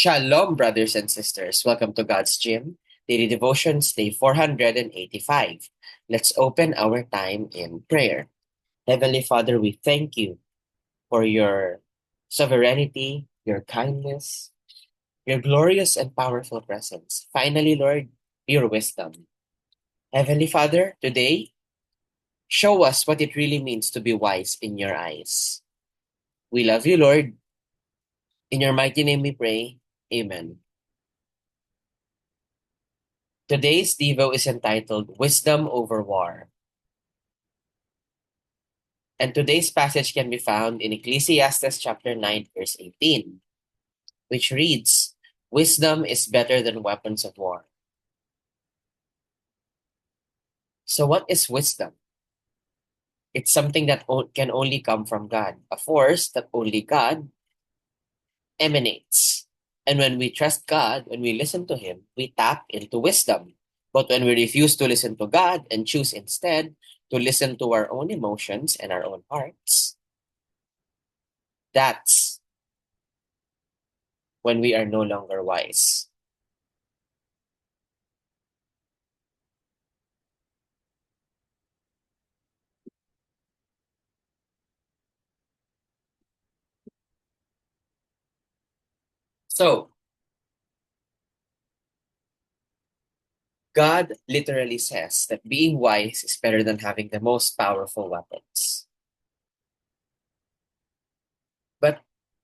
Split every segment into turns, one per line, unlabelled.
Shalom, brothers and sisters. Welcome to God's Gym, Daily Devotions, Day 485. Let's open our time in prayer. Heavenly Father, we thank you for your sovereignty, your kindness, your glorious and powerful presence. Finally, Lord, your wisdom. Heavenly Father, today, show us what it really means to be wise in your eyes. We love you, Lord. In your mighty name we pray. Amen. Today's Devo is entitled Wisdom Over War. And today's passage can be found in Ecclesiastes chapter 9, verse 18, which reads, Wisdom is better than weapons of war. So what is wisdom? It's something that can only come from God, a force that only God emanates. And when we trust God, when we listen to Him, we tap into wisdom. But when we refuse to listen to God and choose instead to listen to our own emotions and our own hearts, that's when we are no longer wise. So, God literally says that being wise is better than having the most powerful weapons. But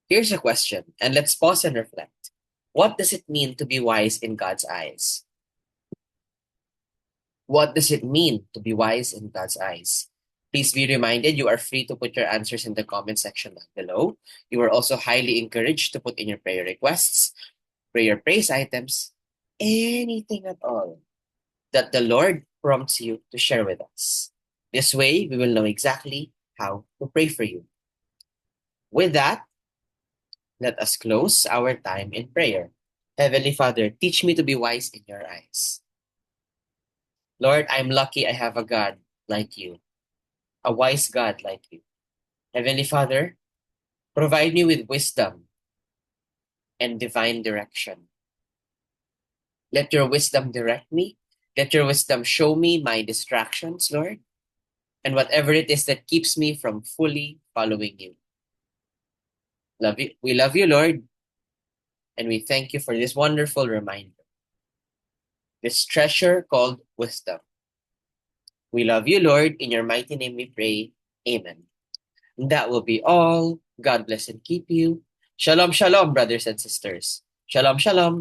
here's a question, and let's pause and reflect. What does it mean to be wise in God's eyes? What does it mean to be wise in God's eyes? Please be reminded you are free to put your answers in the comment section down below. You are also highly encouraged to put in your prayer requests, prayer praise items, anything at all that the Lord prompts you to share with us. This way, we will know exactly how to pray for you. With that, let us close our time in prayer. Heavenly Father, teach me to be wise in your eyes. Lord, I'm lucky I have a God like you, a wise God like you. Heavenly Father, provide me with wisdom and divine direction. Let your wisdom direct me. Let your wisdom show me my distractions, Lord, and whatever it is that keeps me from fully following you. Love you. We love you, Lord, and we thank you for this wonderful reminder, this treasure called wisdom. We love you, Lord. In your mighty name we pray. Amen. And that will be all. God bless and keep you. Shalom, shalom, brothers and sisters. Shalom, shalom.